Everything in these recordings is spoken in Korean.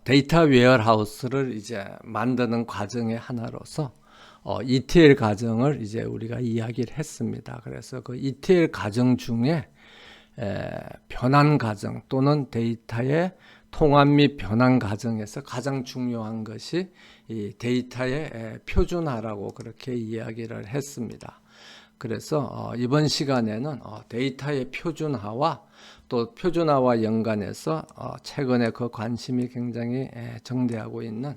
데이터 웨어하우스를 이제 만드는 과정의 하나로서 ETL 과정을 이제 우리가 이야기를 했습니다. 그래서 그 ETL 과정 중에 변환 과정 또는 데이터의 통합 및 변환 과정에서 가장 중요한 것이 이 데이터의 표준화라고 그렇게 이야기를 했습니다. 그래서 이번 시간에는 데이터의 표준화와 또 표준화와 연관해서 최근에 그 관심이 굉장히 정대하고 있는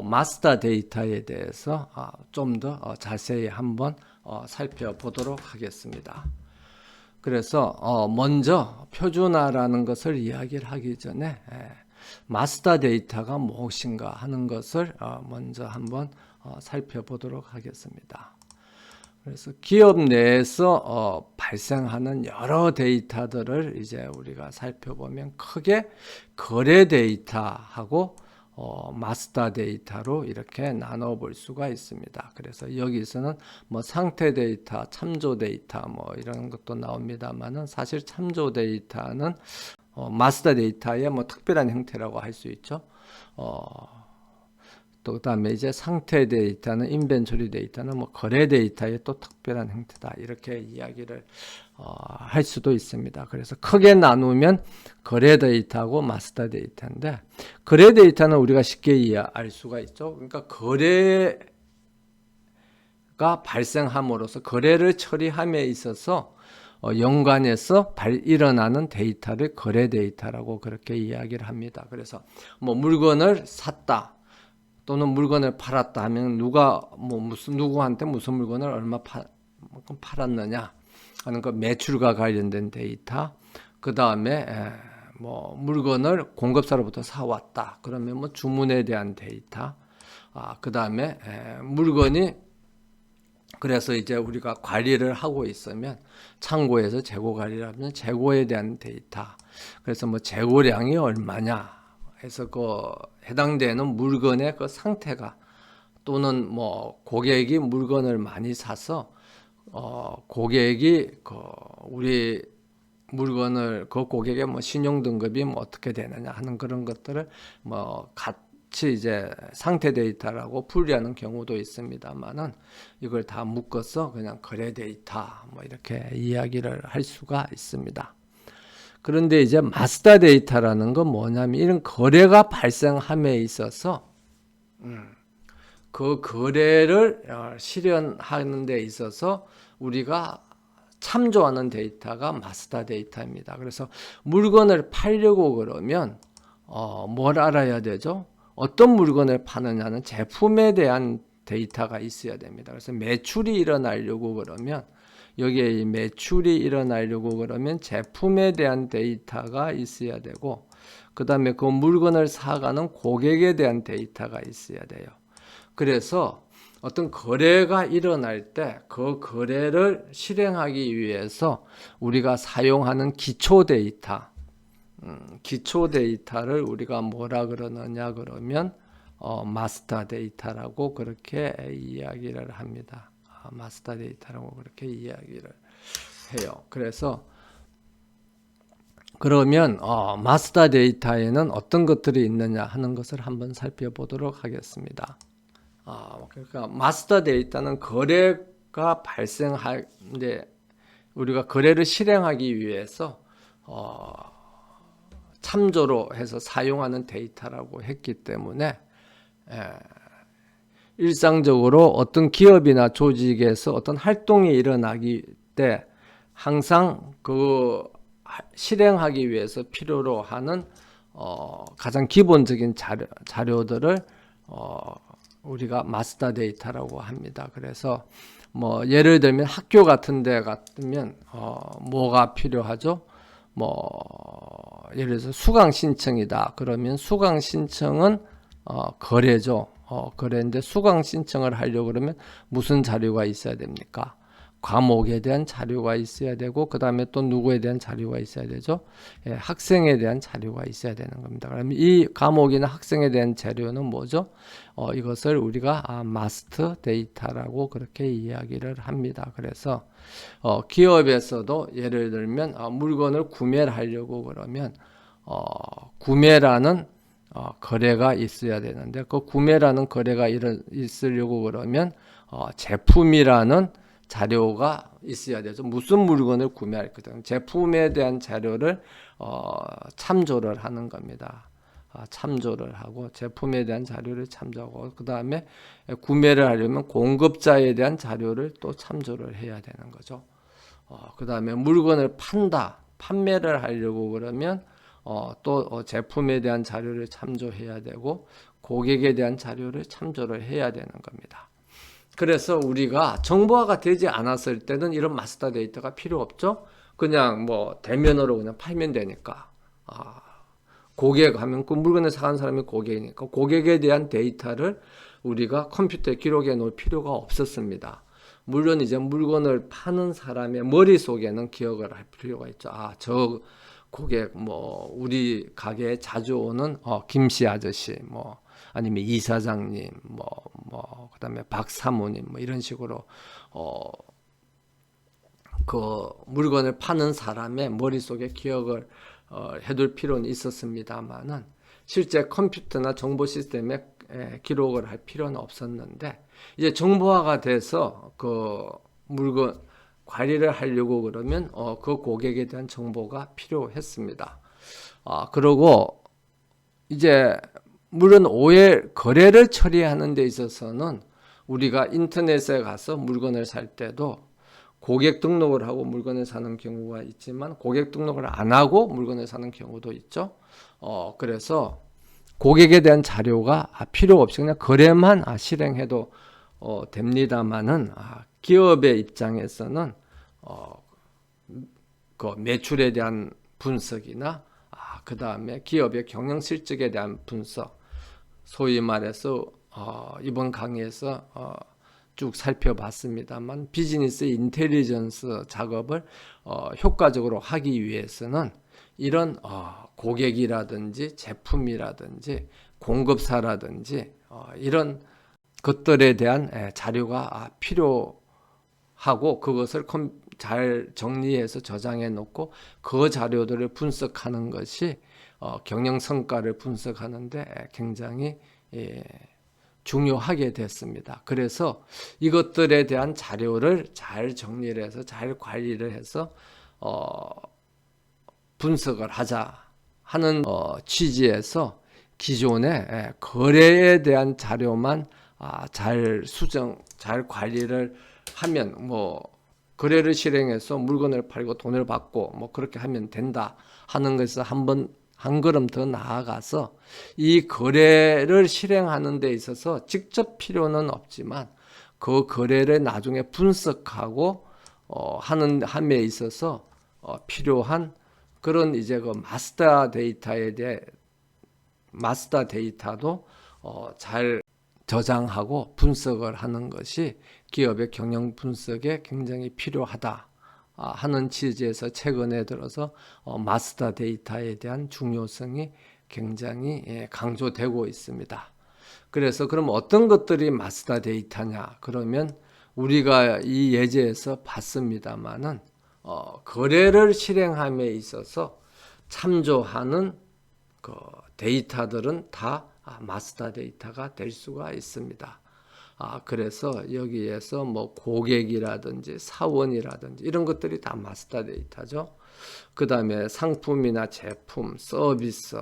마스터 데이터에 대해서 좀 더 자세히 한번 살펴보도록 하겠습니다. 그래서 먼저 표준화라는 것을 이야기를 하기 전에 마스터 데이터가 무엇인가 하는 것을 먼저 한번 살펴보도록 하겠습니다. 그래서 기업 내에서 발생하는 여러 데이터들을 이제 우리가 살펴보면 크게 거래 데이터하고 마스터 데이터로 이렇게 나눠 볼 수가 있습니다. 그래서 여기서는 뭐 상태 데이터, 참조 데이터 뭐 이런 것도 나옵니다만은 사실 참조 데이터는 마스터 데이터의 뭐 특별한 형태라고 할 수 있죠. 또 그다음에 이제 상태 데이터는 인벤토리 데이터는 뭐 거래 데이터의 또 특별한 형태다 이렇게 이야기를 할 수도 있습니다. 그래서 크게 나누면 거래 데이터하고 마스터 데이터인데 거래 데이터는 우리가 쉽게 이해할 수가 있죠. 그러니까 거래가 발생함으로써 거래를 처리함에 있어서 연관해서 일어나는 데이터를 거래 데이터라고 그렇게 이야기를 합니다. 그래서 뭐 물건을 샀다. 또는 물건을 팔았다 하면 누가 누구한테 무슨 물건을 얼마만큼 팔았느냐 하는 그 매출과 관련된 데이터. 그 다음에 뭐 물건을 공급사로부터 사왔다. 그러면 뭐 주문에 대한 데이터. 그 다음에 물건이 그래서 이제 우리가 관리를 하고 있으면 창고에서 재고 관리를 하면 재고에 대한 데이터. 그래서 뭐 재고량이 얼마냐. 해서 그 해당되는 물건의 그 상태가 또는 뭐 고객이 물건을 많이 사서 고객이 그 우리 물건을 그 고객의 뭐 신용 등급이 뭐 어떻게 되느냐 하는 그런 것들을 뭐 같이 이제 상태 데이터라고 분류하는 경우도 있습니다만은 이걸 다 묶어서 그냥 거래 데이터 뭐 이렇게 이야기를 할 수가 있습니다. 그런데 이제 마스터 데이터라는 건 뭐냐면 이런 거래가 발생함에 있어서 그 거래를 실현하는 데 있어서 우리가 참조하는 데이터가 마스터 데이터입니다. 그래서 물건을 팔려고 그러면 뭘 알아야 되죠? 어떤 물건을 파느냐는 제품에 대한 데이터가 있어야 됩니다. 그래서 매출이 일어나려고 그러면 여기에 매출이 일어나려고 그러면 제품에 대한 데이터가 있어야 되고 그 다음에 그 물건을 사가는 고객에 대한 데이터가 있어야 돼요. 그래서 어떤 거래가 일어날 때 그 거래를 실행하기 위해서 우리가 사용하는 기초 데이터를 우리가 뭐라 그러느냐 그러면 마스터 데이터라고 그렇게 이야기를 합니다. 마스터 데이터라고 그렇게 이야기를 해요. 그래서 그러면 마스터 데이터에는 어떤 것들이 있느냐 하는 것을 한번 살펴보도록 하겠습니다. 그러니까 마스터 데이터는 거래가 발생하는데 우리가 거래를 실행하기 위해서 참조로 해서 사용하는 데이터라고 했기 때문에 일상적으로 어떤 기업이나 조직에서 어떤 활동이 일어나기 때 항상 그 실행하기 위해서 필요로 하는 가장 기본적인 자료들을 우리가 마스터 데이터라고 합니다. 그래서 뭐 예를 들면 학교 같은 데 같으면 뭐가 필요하죠? 뭐 예를 들어서 수강 신청이다. 그러면 수강 신청은 거래죠. 거래인데 수강 신청을 하려고 그러면 무슨 자료가 있어야 됩니까? 과목에 대한 자료가 있어야 되고 그 다음에 또 누구에 대한 자료가 있어야 되죠. 학생에 대한 자료가 있어야 되는 겁니다. 그러면 이 과목이나 학생에 대한 자료는 뭐죠? 이것을 우리가 마스터 데이터라고 그렇게 이야기를 합니다. 그래서 기업에서도 예를 들면 물건을 구매를 하려고 그러면 구매라는 거래가 있어야 되는데 그 구매라는 거래가 있으려고 그러면 제품이라는 자료가 있어야 되죠. 무슨 물건을 구매할 거든 제품에 대한 자료를 참조를 하는 겁니다. 참조를 하고 제품에 대한 자료를 참조하고 그 다음에 구매를 하려면 공급자에 대한 자료를 또 참조를 해야 되는 거죠. 그 다음에 물건을 판매를 하려고 그러면 또 제품에 대한 자료를 참조해야 되고 고객에 대한 자료를 참조를 해야 되는 겁니다. 그래서 우리가 정보화가 되지 않았을 때는 이런 마스터 데이터가 필요 없죠. 그냥 뭐 대면으로 그냥 팔면 되니까. 고객 하면 그 물건을 사간 사람이 고객이니까 고객에 대한 데이터를 우리가 컴퓨터에 기록해 놓을 필요가 없었습니다. 물론 이제 물건을 파는 사람의 머릿속에는 기억을 할 필요가 있죠. 저 고객 뭐 우리 가게에 자주 오는 김씨 아저씨 뭐 아니면 이사장님 뭐 그다음에 박 사모님 뭐 이런 식으로 그 물건을 파는 사람의 머릿속에 기억을 해둘 필요는 있었습니다만은 실제 컴퓨터나 정보 시스템에 기록을 할 필요는 없었는데 이제 정보화가 돼서 그 물건 관리를 하려고 그러면 그 고객에 대한 정보가 필요했습니다. 그리고 이제 물론 거래를 처리하는 데 있어서는 우리가 인터넷에 가서 물건을 살 때도 고객 등록을 하고 물건을 사는 경우가 있지만 고객 등록을 안 하고 물건을 사는 경우도 있죠. 그래서 고객에 대한 자료가 필요 없이 그냥 거래만 실행해도 됩니다만은 기업의 입장에서는 그 매출에 대한 분석이나 그 다음에 기업의 경영 실적에 대한 분석, 소위 말해서 이번 강의에서 쭉 살펴봤습니다만 비즈니스 인텔리전스 작업을 효과적으로 하기 위해서는 이런 고객이라든지 제품이라든지 공급사라든지 이런 것들에 대한 자료가 필요하고 그것을 잘 정리해서 저장해 놓고 그 자료들을 분석하는 것이 경영 성과를 분석하는데 굉장히 중요하게 됐습니다. 그래서 이것들에 대한 자료를 잘 정리를 해서 잘 관리를 해서 분석을 하자 하는 취지에서 기존의 거래에 대한 자료만 잘 관리를 하면 뭐 거래를 실행해서 물건을 팔고 돈을 받고 뭐 그렇게 하면 된다 하는 것에서 한 걸음 더 나아가서 이 거래를 실행하는 데 있어서 직접 필요는 없지만 그 거래를 나중에 분석하고 함에 있어서 필요한 그런 이제 그 마스터 데이터도 잘 저장하고 분석을 하는 것이 기업의 경영 분석에 굉장히 필요하다 하는 취지에서 최근에 들어서 마스터 데이터에 대한 중요성이 굉장히 강조되고 있습니다. 그래서 그럼 어떤 것들이 마스터 데이터냐? 그러면 우리가 이 예제에서 봤습니다만은 거래를 실행함에 있어서 참조하는 그 데이터들은 다 마스터 데이터가 될 수가 있습니다. 그래서 여기에서 뭐 고객이라든지 사원이라든지 이런 것들이 다 마스터 데이터죠. 그 다음에 상품이나 제품, 서비스,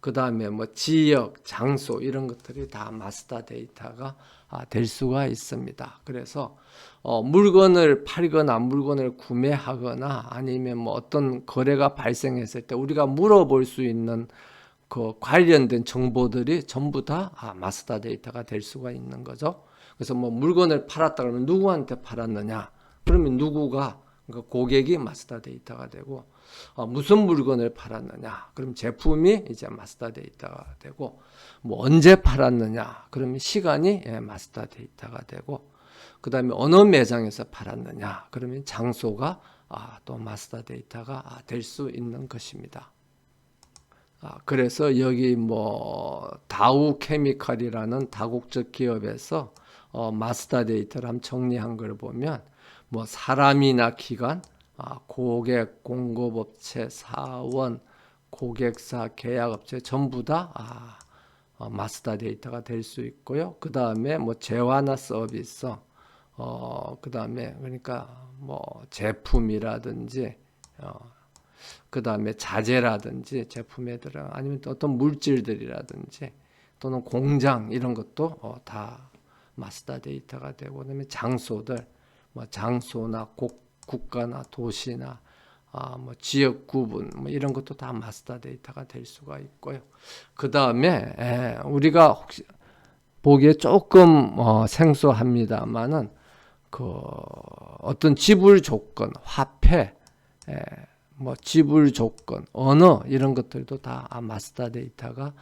그 다음에 뭐 지역, 장소 이런 것들이 다 마스터 데이터가 될 수가 있습니다. 그래서 물건을 팔거나 물건을 구매하거나 아니면 뭐 어떤 거래가 발생했을 때 우리가 물어볼 수 있는 그 관련된 정보들이 전부 다 마스터 데이터가 될 수가 있는 거죠. 그래서 뭐 물건을 팔았다 그러면 누구한테 팔았느냐? 그러면 누구가 그러니까 고객이 마스터 데이터가 되고 무슨 물건을 팔았느냐? 그럼 제품이 이제 마스터 데이터가 되고 뭐 언제 팔았느냐? 그러면 시간이 마스터 데이터가 되고 그다음에 어느 매장에서 팔았느냐? 그러면 장소가 또 마스터 데이터가 될 수 있는 것입니다. 그래서 여기 뭐 다우 케미칼이라는 다국적 기업에서 마스터 데이터를 한번 정리한 걸 보면 뭐 사람이나 기관, 고객, 공급업체, 사원, 고객사, 계약업체 전부 다 마스터 데이터가 될 수 있고요. 그 다음에 뭐 재화나 서비스, 그 다음에 그러니까 뭐 제품이라든지, 그 다음에 자재라든지 제품에 들어 아니면 또 어떤 물질들이라든지 또는 공장 이런 것도 다 마스터 데이터가 되고, 그다음에 장소들, 뭐 장소나 국가나 도시나 뭐 지역 구분 뭐 이런 것도 다 마스터 데이터가 될 수가 있고요. 그 다음에 우리가 혹시 보기에 조금 생소합니다만은 그 어떤 지불 조건, 화폐, 뭐 지불 조건, 언어 이런 것들도 다 마스터 데이터가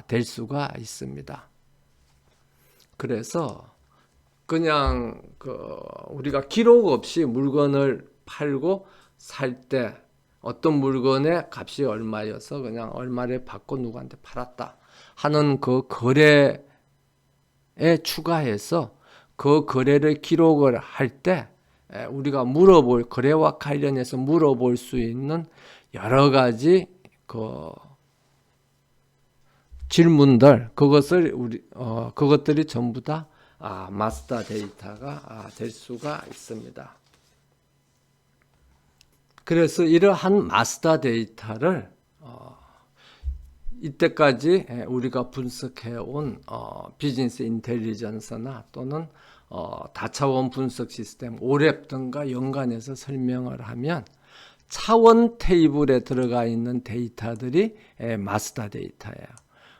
될 수가 있습니다. 그래서 그냥 우리가 기록 없이 물건을 팔고 살 때 어떤 물건의 값이 얼마여서 그냥 얼마를 받고 누구한테 팔았다 하는 그 거래에 추가해서 그 거래를 기록을 할 때 우리가 거래와 관련해서 물어볼 수 있는 여러 가지 질문들, 그것들이 전부 다 마스터 데이터가 될 수가 있습니다. 그래서 이러한 마스터 데이터를 이때까지 우리가 분석해온 비즈니스 인텔리전스나 또는 다차원 분석 시스템, 오랩 등과 연관해서 설명을 하면 차원 테이블에 들어가 있는 데이터들이 마스터 데이터예요.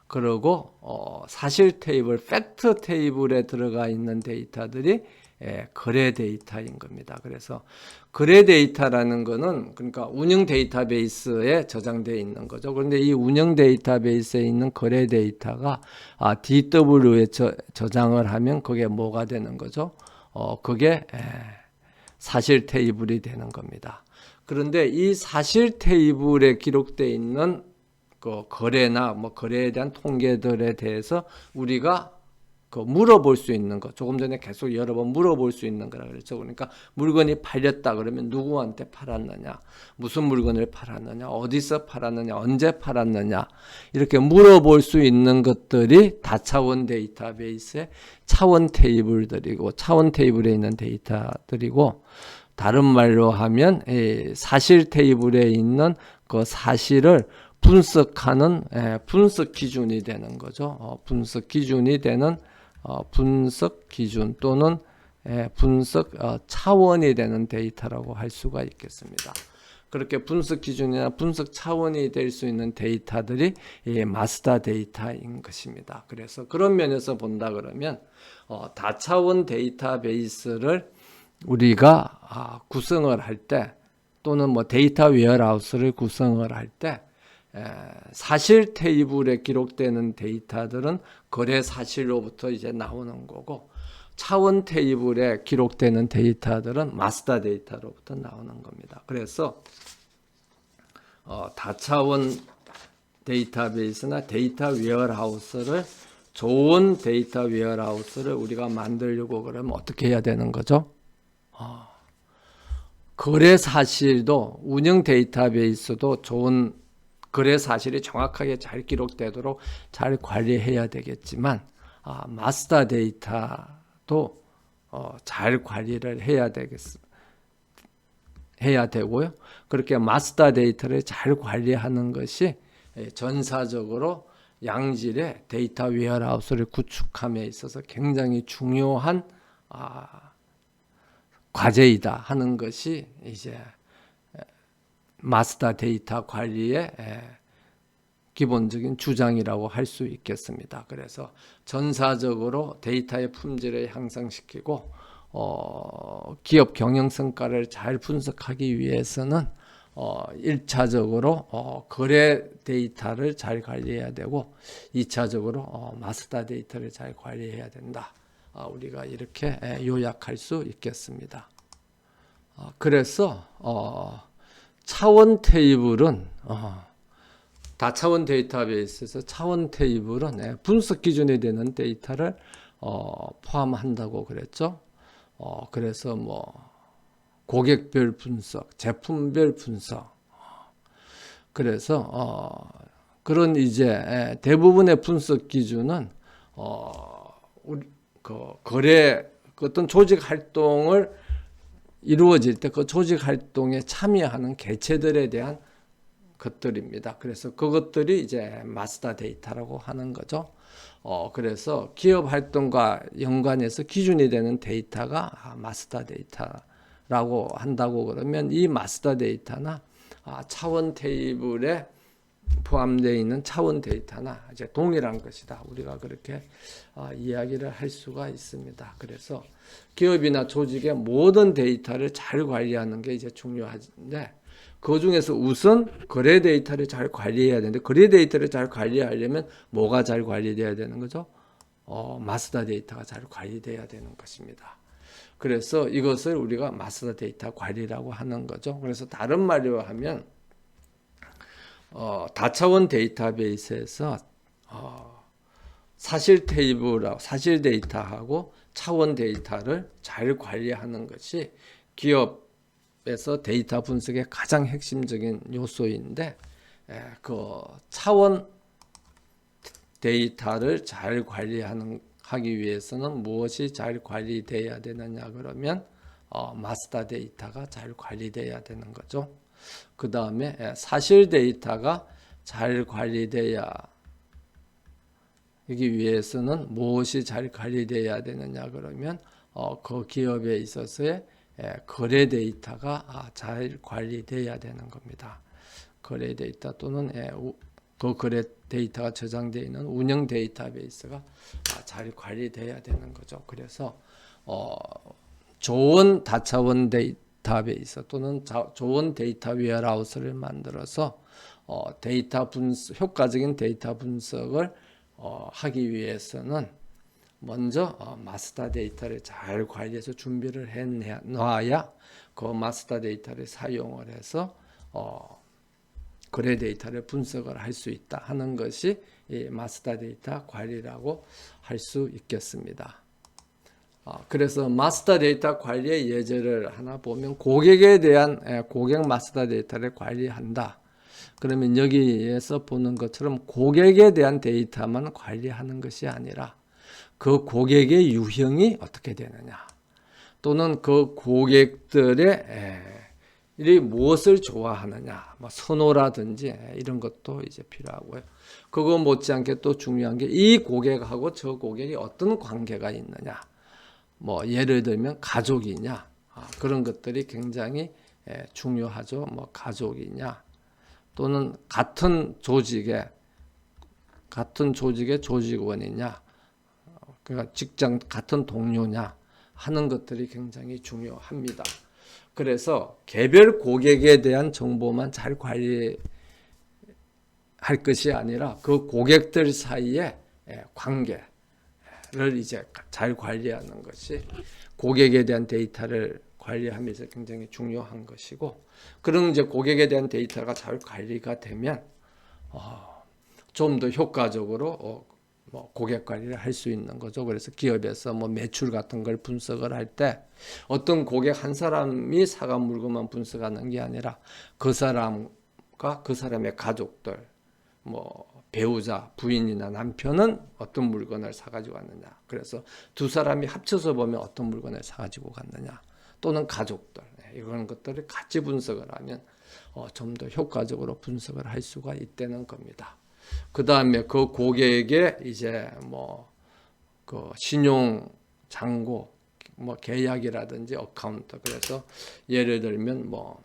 그리고 사실 테이블, 팩트 테이블에 들어가 있는 데이터들이 거래 데이터인 겁니다. 그래서 거래 데이터라는 거는 그러니까 운영 데이터베이스에 저장되어 있는 거죠. 그런데 이 운영 데이터베이스에 있는 거래 데이터가 DW에 저장을 하면 그게 뭐가 되는 거죠? 그게 사실 테이블이 되는 겁니다. 그런데 이 사실 테이블에 기록되어 있는 그 거래나 뭐 거래에 대한 통계들에 대해서 우리가 물어볼 수 있는 거, 조금 전에 계속 여러 번 물어볼 수 있는 거라 그랬죠. 그러니까 물건이 팔렸다 그러면 누구한테 팔았느냐, 무슨 물건을 팔았느냐, 어디서 팔았느냐, 언제 팔았느냐, 이렇게 물어볼 수 있는 것들이 다차원 데이터베이스의 차원 테이블들이고, 차원 테이블에 있는 데이터들이고, 다른 말로 하면 사실 테이블에 있는 그 사실을 분석하는 분석 기준이 되는 거죠. 분석 기준이 되는 분석 기준 또는 분석 차원이 되는 데이터라고 할 수가 있겠습니다. 그렇게 분석 기준이나 분석 차원이 될 수 있는 데이터들이 마스터 데이터인 것입니다. 그래서 그런 면에서 본다 그러면 다차원 데이터베이스를 우리가 구성을 할 때 또는 뭐 데이터 웨어하우스를 구성을 할 때 사실 테이블에 기록되는 데이터들은 거래 사실로부터 이제 나오는 거고, 차원 테이블에 기록되는 데이터들은 마스터 데이터로부터 나오는 겁니다. 그래서 다차원 데이터베이스나 데이터 웨어하우스를, 좋은 데이터 웨어하우스를 우리가 만들려고 그러면 어떻게 해야 되는 거죠? 거래 사실도, 운영 데이터베이스도 좋은 거래 사실이 정확하게 잘 기록되도록 잘 관리해야 되겠지만, 마스터 데이터도 잘 관리를 해야 되고요. 그렇게 마스터 데이터를 잘 관리하는 것이 전사적으로 양질의 데이터 웨어하우스를 구축함에 있어서 굉장히 중요한 과제이다 하는 것이 이제 마스터 데이터 관리의 기본적인 주장이라고 할 수 있겠습니다. 그래서 전사적으로 데이터의 품질을 향상시키고 기업 경영 성과를 잘 분석하기 위해서는 1차적으로 거래 데이터를 잘 관리해야 되고 2차적으로 마스터 데이터를 잘 관리해야 된다. 우리가 이렇게 요약할 수 있겠습니다. 그래서 차원 테이블은 다차원 데이터베이스에서 차원 테이블은 분석 기준이 되는 데이터를 포함한다고 그랬죠. 그래서 뭐 고객별 분석, 제품별 분석, 그래서 그런 이제 대부분의 분석 기준은 우리 거래 어떤 조직 활동을 이루어질 때 그 조직 활동에 참여하는 개체들에 대한 것들입니다. 그래서 그것들이 이제 마스터 데이터라고 하는 거죠. 그래서 기업 활동과 연관해서 기준이 되는 데이터가 마스터 데이터라고 한다고 그러면 이 마스터 데이터나 차원 테이블에 포함되어 있는 차원 데이터나 이제 동일한 것이다. 우리가 그렇게 이야기를 할 수가 있습니다. 그래서 기업이나 조직의 모든 데이터를 잘 관리하는 게 이제 중요한데 그 중에서 우선 거래 데이터를 잘 관리해야 되는데 거래 데이터를 잘 관리하려면 뭐가 잘 관리돼야 되는 거죠? 마스터 데이터가 잘 관리돼야 되는 것입니다. 그래서 이것을 우리가 마스터 데이터 관리라고 하는 거죠. 그래서 다른 말로 하면 다차원 데이터베이스에서 사실 테이블하고 사실 데이터하고 차원 데이터를 잘 관리하는 것이 기업에서 데이터 분석의 가장 핵심적인 요소인데 그 차원 데이터를 잘 하기 위해서는 무엇이 잘 관리돼야 되느냐 그러면 마스터 데이터가 잘 관리돼야 되는 거죠. 그 다음에 사실 데이터가 잘 관리돼야 하기 위해서는 무엇이 잘 관리돼야 되느냐 그러면 그 기업에 있어서의 거래 데이터가 잘 관리돼야 되는 겁니다. 거래 데이터 또는 그 거래 데이터가 저장되어 있는 운영 데이터베이스가 잘 관리돼야 되는 거죠. 그래서 좋은 다차원 데이터베이스 또는 좋은 데이터 웨어하우스를 만들어서 데이터 분석, 효과적인 데이터 분석을 하기 위해서는 먼저 마스터 데이터를 잘 관리해서 준비를 해놔야 그 마스터 데이터를 사용을 해서 거래 데이터를 분석을 할 수 있다 하는 것이 이 마스터 데이터 관리라고 할 수 있겠습니다. 그래서 마스터 데이터 관리의 예제를 하나 보면 고객에 대한 고객 마스터 데이터를 관리한다. 그러면 여기에서 보는 것처럼 고객에 대한 데이터만 관리하는 것이 아니라 그 고객의 유형이 어떻게 되느냐 또는 그 고객들의 이 무엇을 좋아하느냐, 뭐 선호라든지 이런 것도 이제 필요하고요. 그거 못지않게 또 중요한 게 이 고객하고 저 고객이 어떤 관계가 있느냐, 뭐 예를 들면 가족이냐, 그런 것들이 굉장히 중요하죠. 뭐 가족이냐, 또는 같은 조직의 조직원이냐, 그러니까 직장 같은 동료냐 하는 것들이 굉장히 중요합니다. 그래서 개별 고객에 대한 정보만 잘 관리할 것이 아니라 그 고객들 사이의 관계를 이제 잘 관리하는 것이 고객에 대한 데이터를 관리하면서 굉장히 중요한 것이고, 그런 이제 고객에 대한 데이터가 잘 관리가 되면 좀 더 효과적으로 뭐 고객 관리를 할 수 있는 거죠. 그래서 기업에서 뭐 매출 같은 걸 분석을 할 때 어떤 고객 한 사람이 사간 물건만 분석하는 게 아니라 그 사람과 그 사람의 가족들, 뭐 배우자, 부인이나 남편은 어떤 물건을 사가지고 왔느냐. 그래서 두 사람이 합쳐서 보면 어떤 물건을 사가지고 갔느냐. 또는 가족들, 이런 것들을 같이 분석을 하면 좀 더 효과적으로 분석을 할 수가 있다는 겁니다. 그 다음에 그 고객의 이제 뭐 그 신용 잔고, 뭐 계약이라든지 어카운트, 그래서 예를 들면 뭐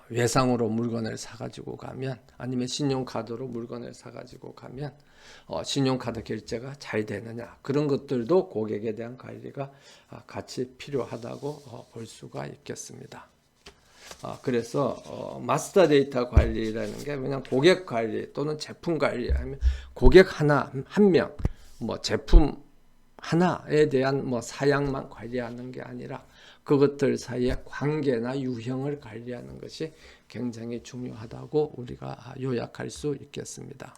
외상으로 물건을 사가지고 가면, 아니면 신용카드로 물건을 사가지고 가면 신용카드 결제가 잘 되느냐, 그런 것들도 고객에 대한 관리가 같이 필요하다고 볼 수가 있겠습니다. 그래서 마스터 데이터 관리라는 게 그냥 고객 관리 또는 제품 관리하면 고객 한 명, 뭐 제품 하나에 대한 뭐 사양만 관리하는 게 아니라 그것들 사이의 관계나 유형을 관리하는 것이 굉장히 중요하다고 우리가 요약할 수 있겠습니다.